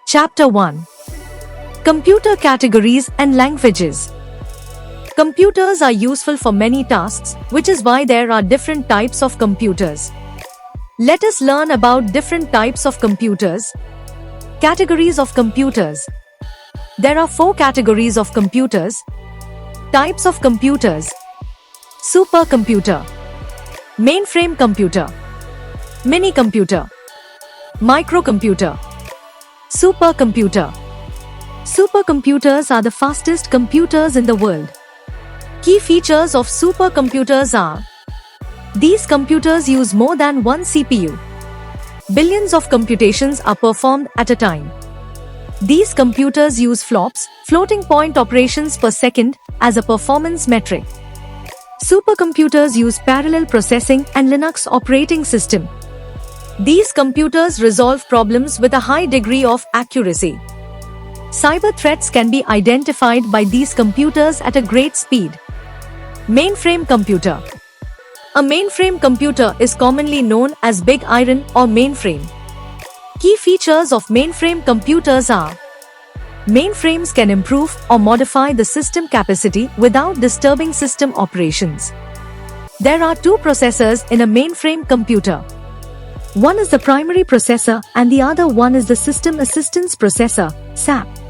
Chapter 1. Computer Categories and Languages. Computers are useful for many tasks, which is why there are different types of computers. Let us learn about different types of computers. Categories of computers. There are 4 categories of computers. Types of computers. Supercomputer, mainframe computer, mini computer, microcomputer, supercomputer. Supercomputers are the fastest computers in the world. Key features of supercomputers are: these computers use more than one CPU. Billions of computations are performed at a time. These computers use flops, floating point operations per second, as a performance metric. Supercomputers use parallel processing and Linux operating system. These computers resolve problems with a high degree of accuracy. Cyber threats can be identified by these computers at a great speed. Mainframe computer. A mainframe computer is commonly known as Big Iron or mainframe. Key features of mainframe computers are: mainframes can improve or modify the system capacity without disturbing system operations. There are 2 processors in a mainframe computer. One is the primary processor and the other one is the system assistance processor, SAP.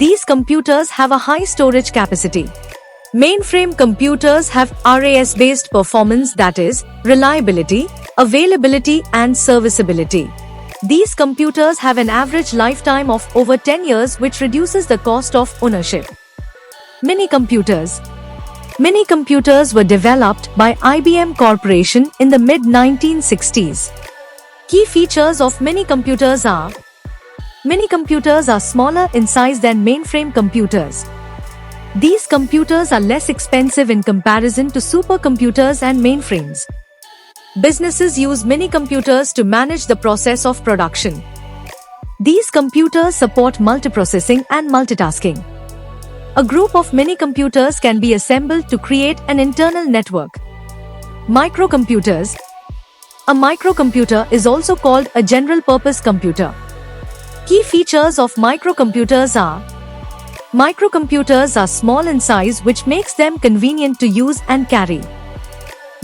These computers have a high storage capacity. Mainframe computers have RAS-based performance, that is, reliability, availability and serviceability. These computers have an average lifetime of over 10 years, which reduces the cost of ownership. Mini computers. Mini computers were developed by IBM Corporation in the mid-1960s. Key features of mini computers are: mini computers are smaller in size than mainframe computers. These computers are less expensive in comparison to supercomputers and mainframes. Businesses use mini computers to manage the process of production. These computers support multiprocessing and multitasking. A group of mini computers can be assembled to create an internal network. Microcomputers. A microcomputer is also called a general-purpose computer. Key features of microcomputers are: microcomputers are small in size, which makes them convenient to use and carry.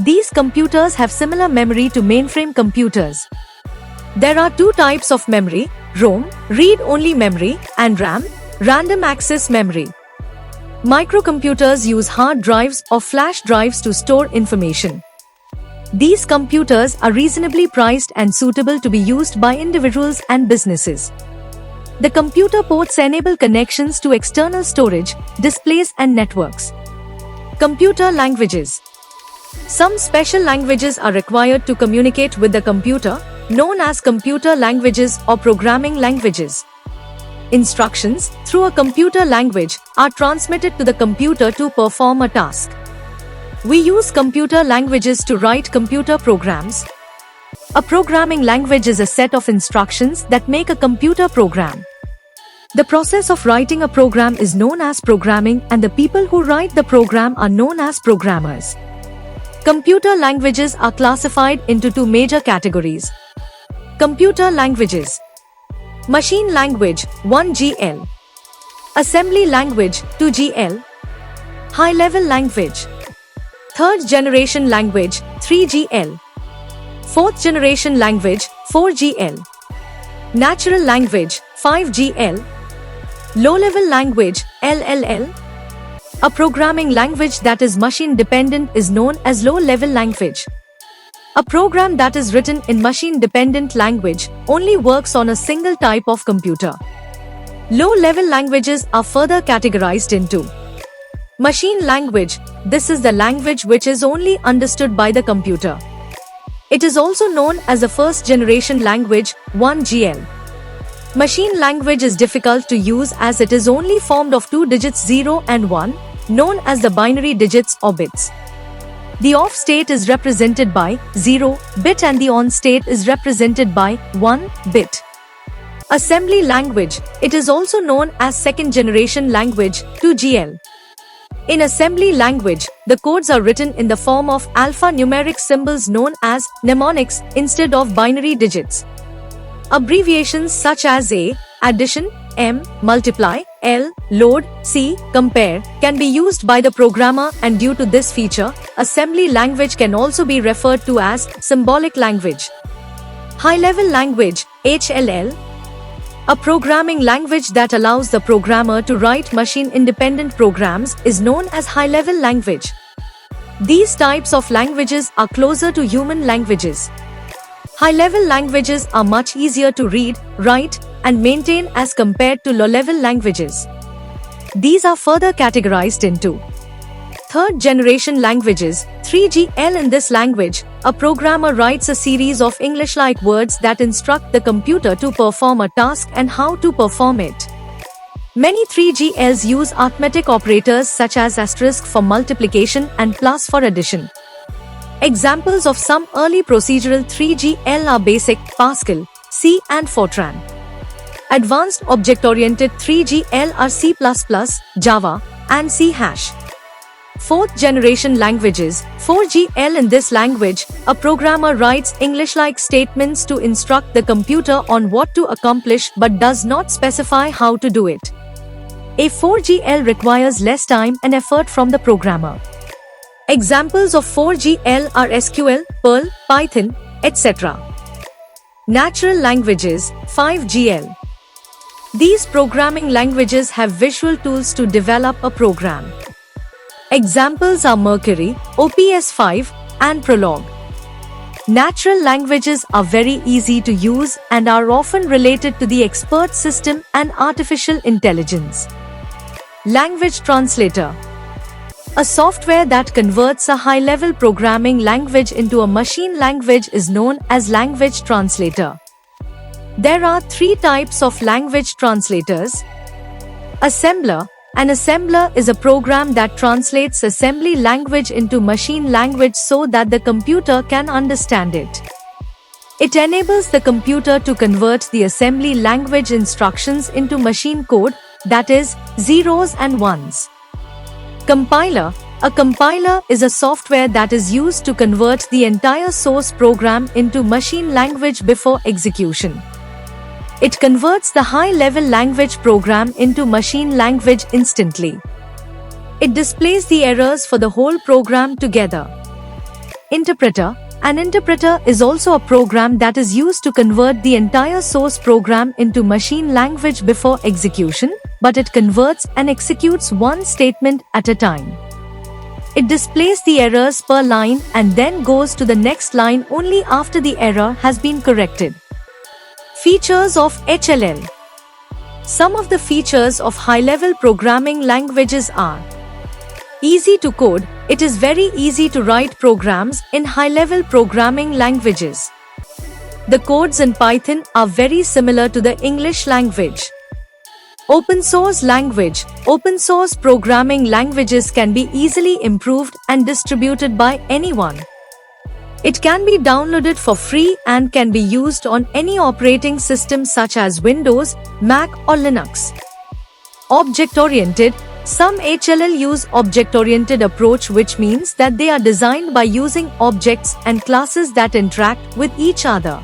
These computers have similar memory to mainframe computers. There are 2 types of memory: ROM, read-only memory, and RAM, random access memory. Microcomputers use hard drives or flash drives to store information. These computers are reasonably priced and suitable to be used by individuals and businesses. The computer ports enable connections to external storage, displays and networks. Computer languages. Some special languages are required to communicate with the computer, known as computer languages or programming languages. Instructions, through a computer language, are transmitted to the computer to perform a task. We use computer languages to write computer programs. A programming language is a set of instructions that make a computer program. The process of writing a program is known as programming, and the people who write the program are known as programmers. Computer languages are classified into 2 major categories. Computer languages. Machine language, 1GL. Assembly language, 2GL. High-level language. 3rd generation language, 3GL. 4th generation language, 4GL. Natural language, 5GL. Low-level language, LLL. A programming language that is machine-dependent is known as low-level language. A program that is written in machine-dependent language only works on a single type of computer. Low-level languages are further categorized into: machine language. This is the language which is only understood by the computer. It is also known as the 1st generation language, 1GL. Machine language is difficult to use as it is only formed of 2 digits 0 and 1, known as the binary digits or bits. The off state is represented by 0 bit and the on state is represented by 1 bit. Assembly language. It is also known as 2nd generation language, 2GL. In assembly language, the codes are written in the form of alphanumeric symbols known as mnemonics instead of binary digits. Abbreviations such as A, addition, M, multiply, L, load, C, compare, can be used by the programmer, and due to this feature, assembly language can also be referred to as symbolic language. High-level language, HLL. A programming language that allows the programmer to write machine-independent programs is known as high-level language. These types of languages are closer to human languages. High-level languages are much easier to read, write, and maintain as compared to low-level languages. These are further categorized into third-generation languages, 3GL. In this language, a programmer writes a series of English-like words that instruct the computer to perform a task and how to perform it. Many 3GLs use arithmetic operators such as asterisk for multiplication and plus for addition. Examples of some early procedural 3GL are BASIC, Pascal, C, and Fortran. Advanced object-oriented 3GL are C++, Java, and C#. Fourth-generation languages, 4GL. In this language, a programmer writes English-like statements to instruct the computer on what to accomplish but does not specify how to do it. A 4GL requires less time and effort from the programmer. Examples of 4GL are SQL, Perl, Python, etc. Natural languages, 5GL. These programming languages have visual tools to develop a program. Examples are Mercury, OPS5, and Prolog. Natural languages are very easy to use and are often related to the expert system and artificial intelligence. Language translator. A software that converts a high-level programming language into a machine language is known as language translator. There are three types of language translators. Assembler. An assembler is a program that translates assembly language into machine language so that the computer can understand it. It enables the computer to convert the assembly language instructions into machine code, that is, zeros and ones. Compiler. A compiler is a software that is used to convert the entire source program into machine language before execution. It converts the high-level language program into machine language instantly. It displays the errors for the whole program together. Interpreter. An interpreter is also a program that is used to convert the entire source program into machine language before execution, but it converts and executes one statement at a time. It displays the errors per line and then goes to the next line only after the error has been corrected. Features of HLL. Some of the features of high-level programming languages are: easy to code. It is very easy to write programs in high-level programming languages. The codes in Python are very similar to the English language. Open source language. Open source programming languages can be easily improved and distributed by anyone. It can be downloaded for free and can be used on any operating system such as Windows, Mac, or Linux. Object-oriented. Some HLL use object-oriented approach, which means that they are designed by using objects and classes that interact with each other.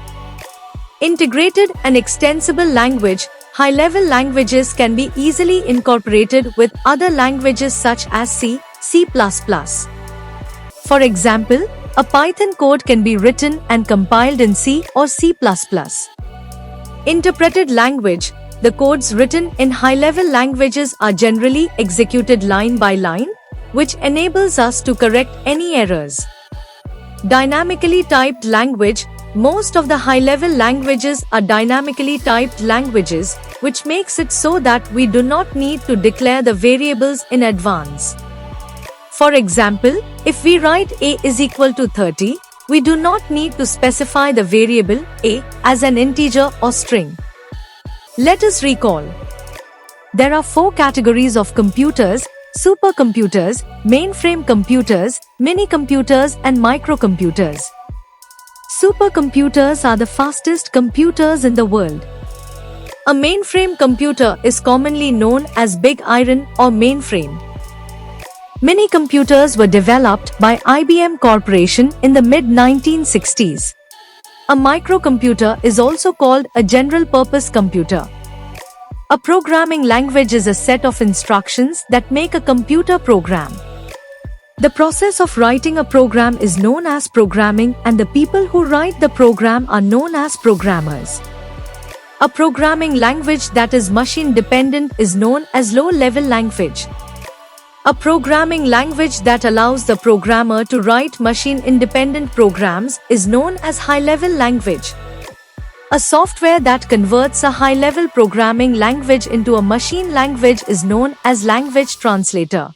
Integrated and extensible language. High-level languages can be easily incorporated with other languages such as C, C++. For example, a Python code can be written and compiled in C or C++. Interpreted language. The codes written in high-level languages are generally executed line by line, which enables us to correct any errors. Dynamically typed language. Most of the high-level languages are dynamically typed languages, which makes it so that we do not need to declare the variables in advance. For example, if we write a is equal to 30, we do not need to specify the variable a as an integer or string. Let us recall. There are four categories of computers: supercomputers, mainframe computers, mini-computers, and microcomputers. Supercomputers are the fastest computers in the world. A mainframe computer is commonly known as Big Iron or mainframe. Mini-computers were developed by IBM Corporation in the mid-1960s. A microcomputer is also called a general-purpose computer. A programming language is a set of instructions that make a computer program. The process of writing a program is known as programming, and the people who write the program are known as programmers. A programming language that is machine-dependent is known as low-level language. A programming language that allows the programmer to write machine-independent programs is known as high-level language. A software that converts a high-level programming language into a machine language is known as language translator.